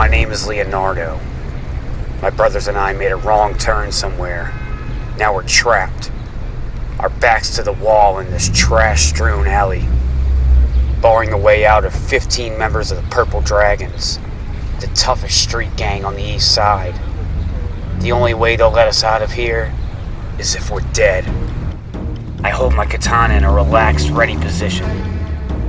name is Leonardo. My brothers and I made a wrong turn somewhere. Now we're trapped. Our backs to the wall in this trash-strewn alley. Barring the way out of 15 members of the Purple Dragons, the toughest street gang on the east side. The only way they'll let us out of here is if we're dead. I hold my katana in a relaxed, ready position.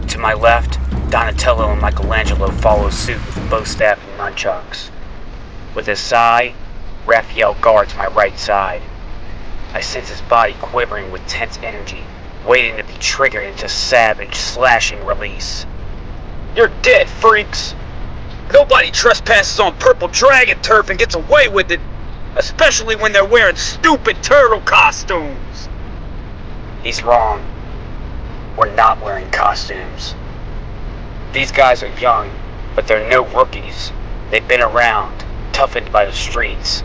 To my left, Donatello and Michelangelo follow suit with a bow staff and nunchucks. With his sigh, Raphael guards my right side. I sense his body quivering with tense energy, waiting to be triggered into savage, slashing release. You're dead, freaks! Nobody trespasses on Purple Dragon turf and gets away with it, especially when they're wearing stupid turtle costumes! He's wrong. We're not wearing costumes. These guys are young, but they're no rookies. They've been around, toughened by the streets.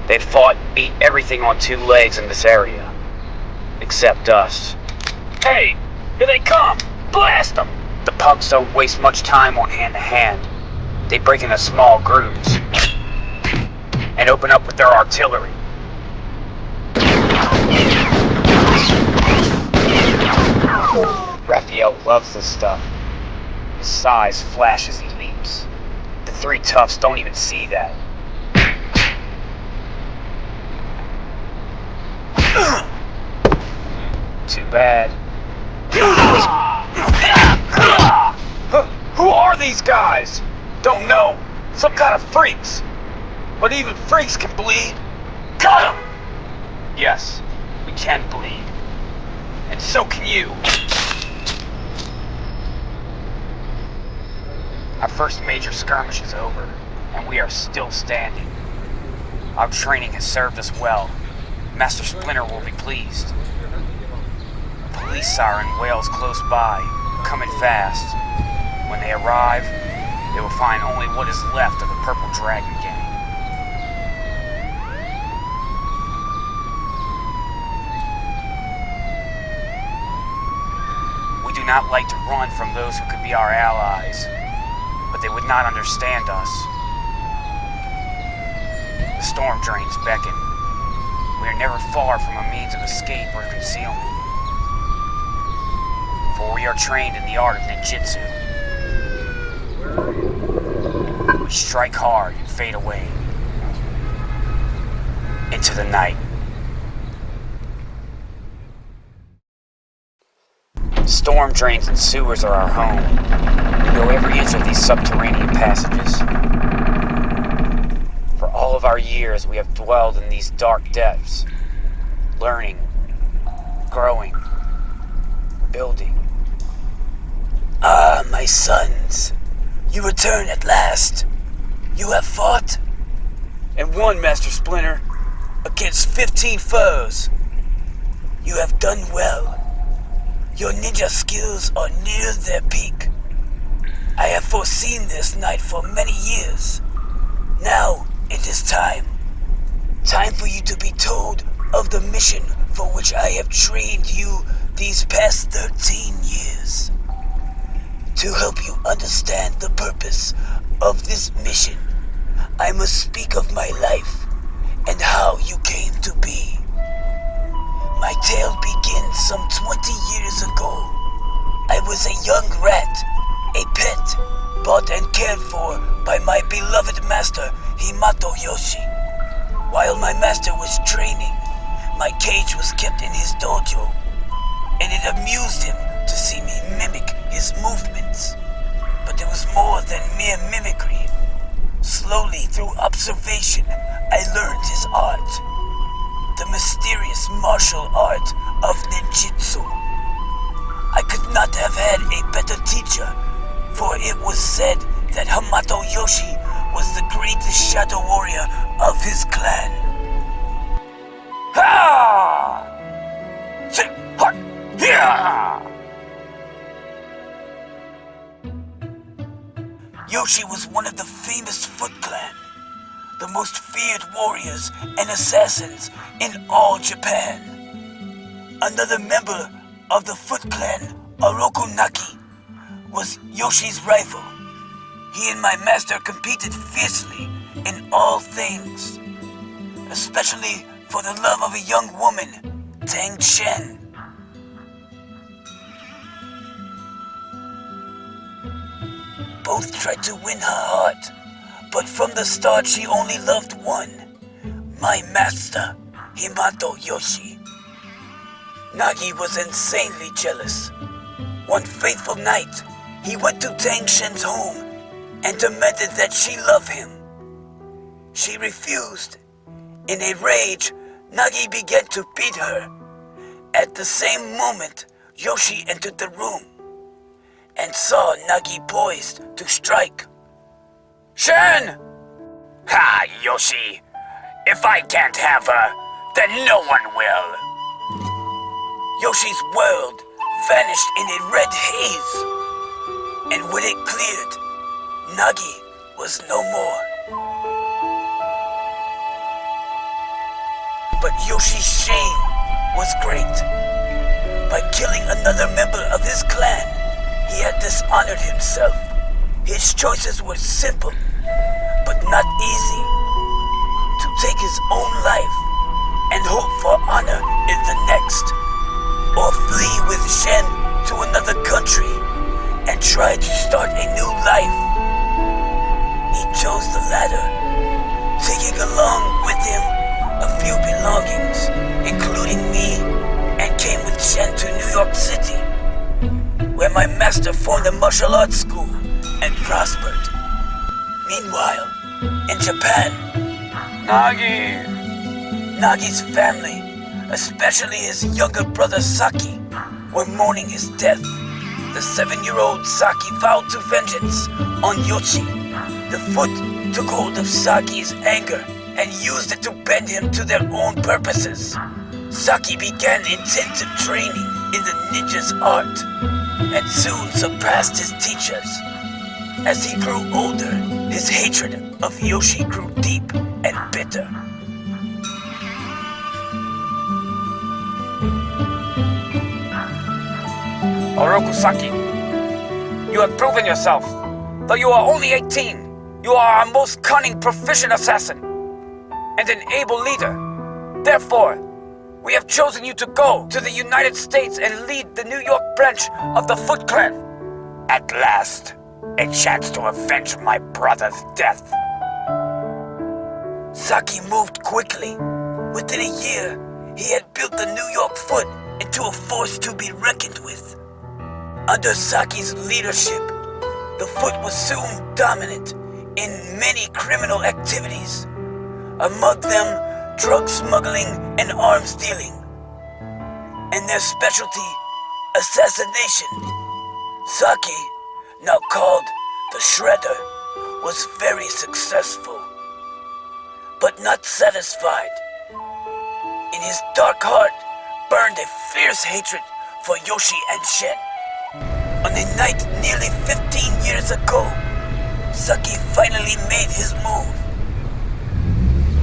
They've fought and beat everything on two legs in this area. Except us. Hey! Here they come! Blast them! The punks don't waste much time on hand-to-hand. They break into small groups and open up with their artillery. Raphael loves this stuff. His size flashes as he leaps. The three toughs don't even see that. Too bad. Who are these guys? Don't know. Some kind of freaks. But even freaks can bleed. Got him! Yes, we can bleed. And so can you. Our first major skirmish is over, and we are still standing. Our training has served us well. Master Splinter will be pleased. A police siren wails close by, coming fast. When they arrive, they will find only what is left of the Purple Dragon gang. We do not like to run from those who could be our allies, but they would not understand us. The storm drains beckon. We are never far from a means of escape or concealment. For we are trained in the art of ninjutsu. We strike hard and fade away into the night. Storm drains and sewers are our home. We know every inch of these subterranean passages. For all of our years, we have dwelled in these dark depths, learning, growing, building. Ah, my sons, you return at last. You have fought and won, Master Splinter, against 15 foes. You have done well. Your ninja skills are near their peak. I have foreseen this night for many years. Now it is time. Time for you to be told of the mission for which I have trained you these past 13 years. To help you understand the purpose of this mission, I must speak of my life and how you came to be. My tale begins some 20 years ago. I was a young rat, a pet, bought and cared for by my beloved master, Hamato Yoshi. While my master was training, my cage was kept in his dojo, and it amused him to see me mimic his movements. But there was more than mere mimicry. Slowly, through observation, I learned his art. The mysterious martial art of ninjutsu. I could not have had a better teacher, for it was said that Hamato Yoshi was the greatest shadow warrior of his clan. Ha! Yoshi was one of the famous Foot Clan, the most feared warriors and assassins in all Japan. Another member of the Foot Clan, Orokonaki, was Yoshi's rival. he and my master competed fiercely in all things, especially for the love of a young woman, Tang Shen. Both tried to win her heart, but from the start she only loved one, my master, Himato Yoshi. Nagi was insanely jealous. One fateful night, he went to Tang Shen's home and demanded that she love him. She refused. In a rage, Nagi began to beat her. At the same moment, Yoshi entered the room and saw Nagi poised to strike. Shen! Ha, Yoshi! If I can't have her, then no one will! Yoshi's world vanished in a red haze, and when it cleared, Nagi was no more. But Yoshi's shame was great. By killing another member of his clan, he had dishonored himself. His choices were simple, but not easy. To take his own life and hope for honor in the next, or flee with Shen to another country and try to start a new life. He chose the latter, taking along with him a few belongings, including me, and came with Shen to New York City, where my master formed a martial arts school and prospered. Meanwhile, in Japan, Nagi's family, especially his younger brother Saki, were mourning his death. The 7-year-old Saki vowed to vengeance on Yoshi. The Foot took hold of Saki's anger and used it to bend him to their own purposes. Saki began intensive training in the ninja's art and soon surpassed his teachers. As he grew older, his hatred of Yoshi grew deep and bitter. Oroku Saki, you have proven yourself. Though you are only 18, you are our most cunning, proficient assassin and an able leader. Therefore, we have chosen you to go to the United States and lead the New York branch of the Foot Clan. At last, a chance to avenge my brother's death. Saki moved quickly. Within a year, he had built the New York Foot into a force to be reckoned with. Under Saki's leadership, the Foot was soon dominant in many criminal activities, among them drug smuggling and arms dealing, and their specialty, assassination. Saki, now called the Shredder, was very successful, but not satisfied. In his dark heart burned a fierce hatred for Yoshi and Shen. On a night nearly 15 years ago, Saki finally made his move.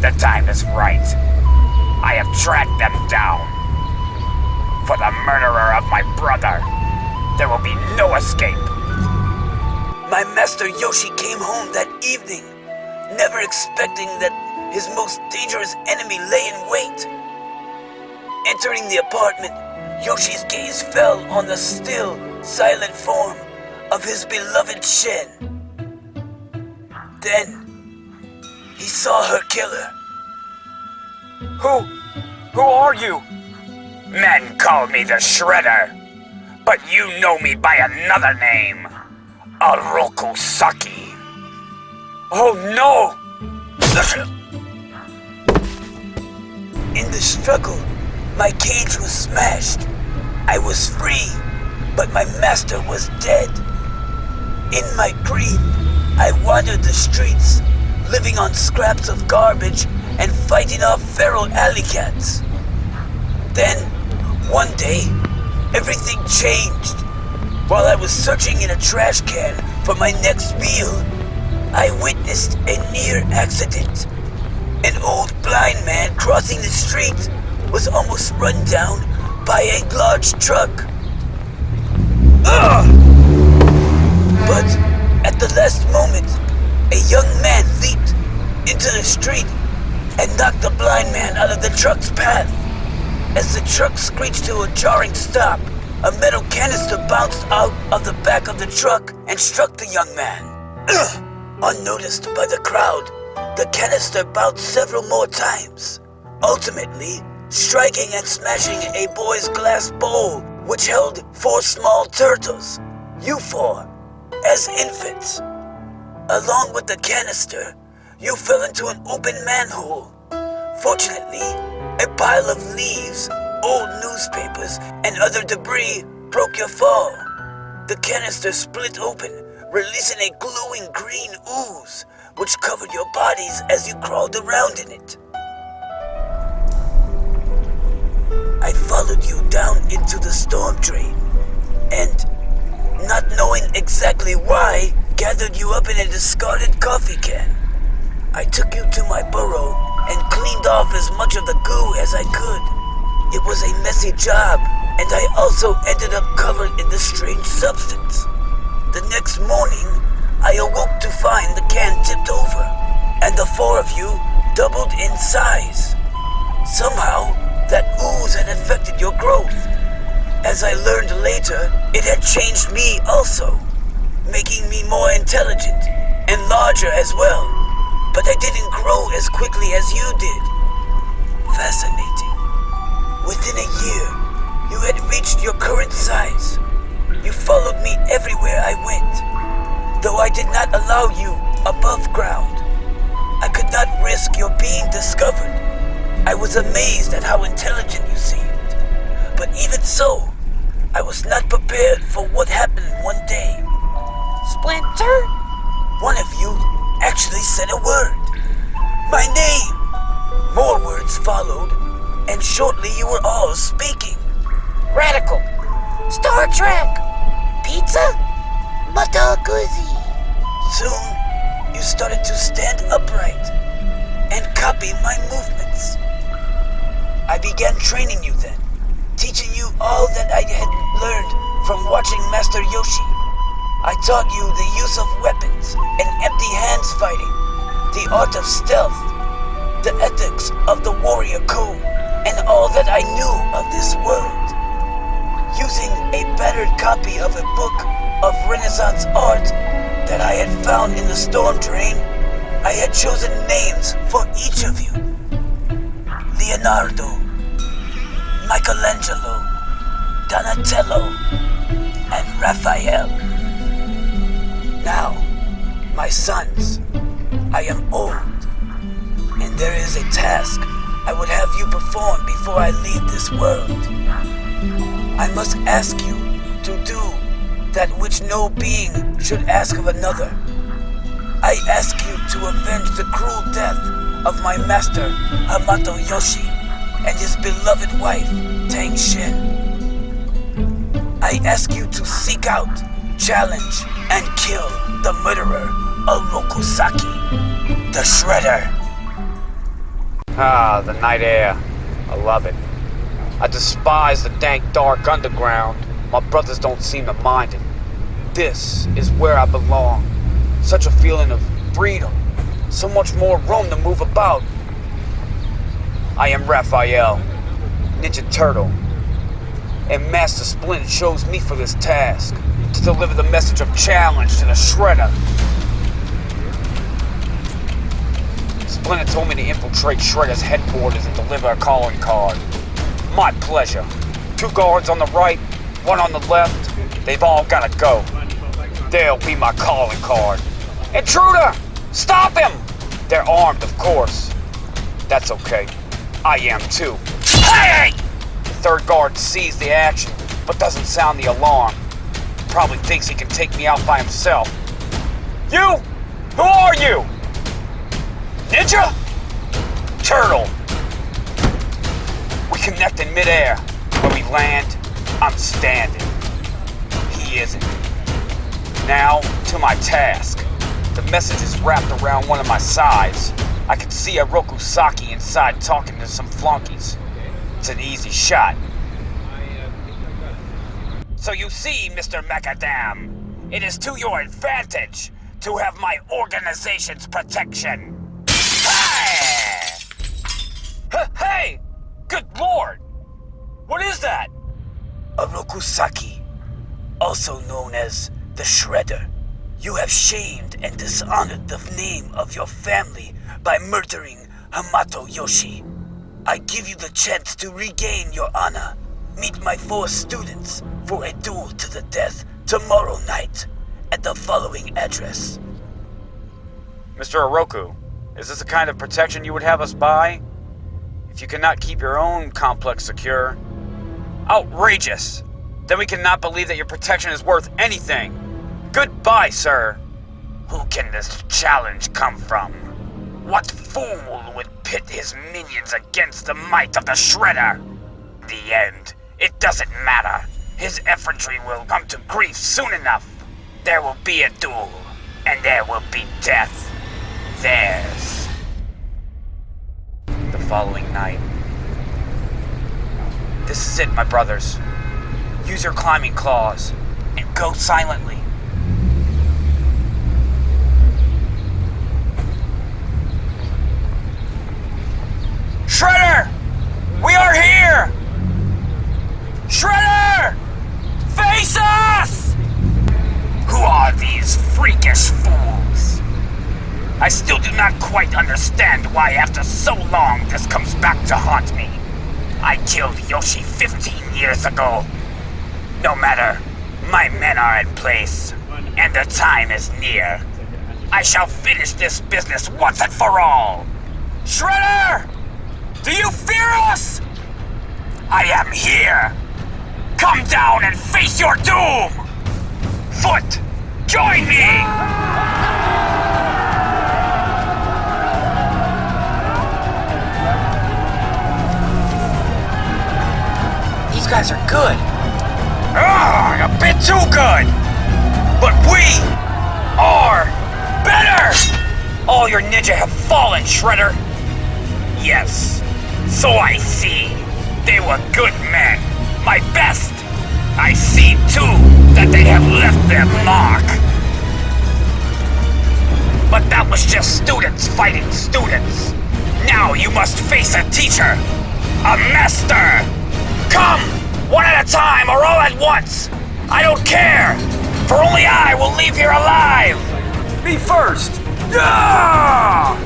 The time is right. I have tracked them down. For the murderer of my brother, there will be no escape. My master Yoshi came home that evening, never expecting that his most dangerous enemy lay in wait. Entering the apartment, Yoshi's gaze fell on the still, silent form of his beloved Shen. Then, he saw her killer. Who are you? Men call me the Shredder, but you know me by another name. Oroku Saki. Oh no! In the struggle, my cage was smashed. I was free, but my master was dead. In my grief, I wandered the streets, living on scraps of garbage and fighting off feral alley cats. Then, one day, everything changed. While I was searching in a trash can for my next meal, I witnessed a near accident. An old blind man crossing the street was almost run down by a large truck. But at At the last moment, a young man leaped into the street and knocked the blind man out of the truck's path. As the truck screeched to a jarring stop, a metal canister bounced out of the back of the truck and struck the young man. Unnoticed by the crowd, the canister bounced several more times, ultimately striking and smashing a boy's glass bowl which held 4 small turtles, you 4, as infants. Along with the canister, you fell into an open manhole. Fortunately, a pile of leaves, old newspapers, and other debris broke your fall. The canister split open, releasing a glowing green ooze, which covered your bodies as you crawled around in it. I followed you down into the storm drain, and, not knowing exactly why, gathered you up in a discarded coffee can. I took you to my burrow and cleaned off as much of the goo as I could. It was a messy job, and I also ended up covered in the strange substance. The next morning, I awoke to find the can tipped over, and the 4 of you doubled in size. Somehow, that ooze had affected your growth. As I learned later, it had changed me also, making me more intelligent and larger as well. But I didn't grow as quickly as you did. Fascinating. Within a year, you had reached your current size. You followed me everywhere I went. Though I did not allow you above ground, I could not risk your being discovered. I was amazed at how intelligent you seemed. But even so, I was not prepared for what happened one day. Splinter? One of you actually said a word. My name! More words followed, and shortly you were all speaking. Radical. Star Trek. Pizza? Matakuzi. Soon, you started to stand upright and copy my movements. I began training you then, teaching you all that I had learned from watching Master Yoshi. I taught you the use of weapons and empty hands fighting, the art of stealth, the ethics of the warrior code, and all that I knew of this world. Using a battered copy of a book of Renaissance art that I had found in the storm drain, I had chosen names for each of you. Leonardo, Michelangelo, Donatello, and Raphael. Now, my sons, I am old, and there is a task I would have you perform before I leave this world. I must ask you to do that which no being should ask of another. I ask you to avenge the cruel death of my master, Hamato Yoshi, and his beloved wife, Tang Shin. I ask you to seek out, challenge, and kill the murderer of Rokusaki, the Shredder. Ah, the night air. I love it. I despise the dank, dark underground. My brothers don't seem to mind it. This is where I belong. Such a feeling of freedom. So much more room to move about. I am Raphael, Ninja Turtle, and Master Splinter chose me for this task, to deliver the message of challenge to the Shredder. Splinter told me to infiltrate Shredder's headquarters and deliver a calling card. My pleasure. 2 guards on the right, 1 on the left. They've all gotta go. They'll be my calling card. Intruder! Stop him! They're armed, of course. That's okay. I am too. Hey! The 3rd guard sees the action, but doesn't sound the alarm. Probably thinks he can take me out by himself. You? Who are you? Ninja? Turtle. We connect in midair. When we land, I'm standing. He isn't. Now, to my task. The message is wrapped around one of my sides. I can see a Rokusaki inside talking to some flunkies. It's an easy shot. So you see, Mr. Macadam, it is to your advantage to have my organization's protection. Hey! Hey! Good lord! What is that? Orokusaki, also known as the Shredder. You have shamed and dishonored the name of your family by murdering Hamato Yoshi. I give you the chance to regain your honor. Meet my 4 students for a duel to the death tomorrow night at the following address. Mr. Oroku, is this the kind of protection you would have us buy? If you cannot keep your own complex secure? Outrageous! Then we cannot believe that your protection is worth anything. Goodbye, sir. Who can this challenge come from? What fool would pit his minions against the might of the Shredder? The end. It doesn't matter. His effrontery will come to grief soon enough. There will be a duel, and there will be death. Theirs. The following night. This is it, my brothers. Use your climbing claws, and go silently. Shredder! We are here! Shredder! Face us! Who are these freakish fools? I still do not quite understand why after so long this comes back to haunt me. I killed Yoshi 15 years ago. No matter, my men are in place, and the time is near. I shall finish this business once and for all. Shredder! Do you fear us? I am here. Come down and face your doom! Foot, join me! These guys are good. A bit too good. But we are better! All your ninja have fallen, Shredder. Yes, so I see. They were good men. My best. I see, too, that they have left their mark. But that was just students fighting students. Now you must face a teacher. A master. Come, one at a time or all at once. I don't care, for only I will leave here alive. Me first. Yeah!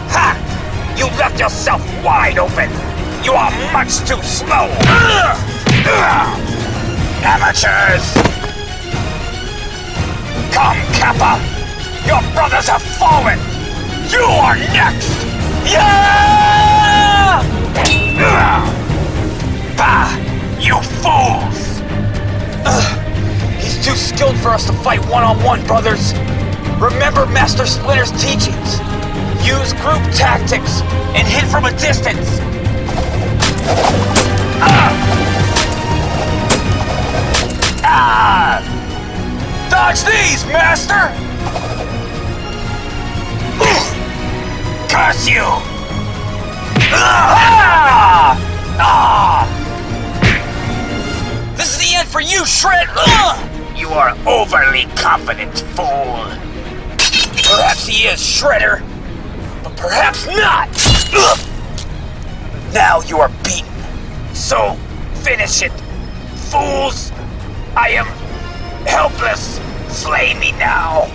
Ha! You left yourself wide open. You are much too slow. Amateurs! Come, Kappa! Your brothers have fallen! You are next! Yeah! Bah! You fools! He's too skilled for us to fight one-on-one, brothers. Remember Master Splinter's teachings. Use group tactics and hit from a distance. Dodge these, Master! Curse you! This is the end for you, Shred! You are overly confident, fool. Perhaps he is, Shredder. But perhaps not! Now you are beaten. So, finish it, fools! I am helpless! Slay me now!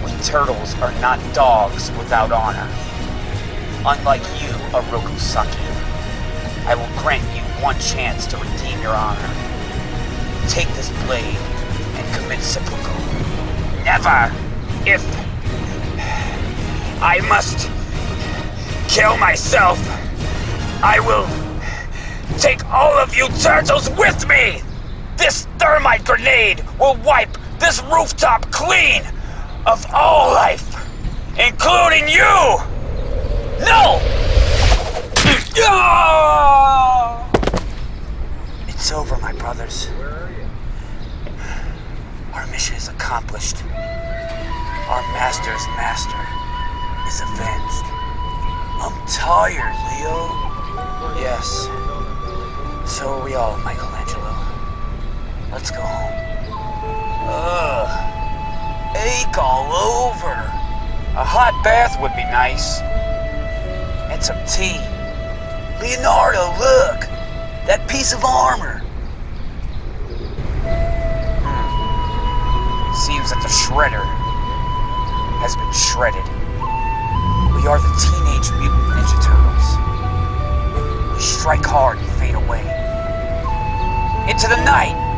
We turtles are not dogs without honor. Unlike you, Orokusaki, I will grant you one chance to redeem your honor. Take this blade and commit seppuku. Never! If I must kill myself, I will take all of you turtles with me! This thermite grenade will wipe this rooftop clean of all life, including you! No! It's over, my brothers. Our mission is accomplished. Our master's master is avenged. I'm tired, Leo. Yes. So are we all, Michelangelo. Let's go home. Ugh. Ache all over. A hot bath would be nice. And some tea. Leonardo, look! That piece of armor. Seems that the shredder has been shredded. We are the Teenage Mutant Ninja Turtles. We strike hard and fade away. Into the night.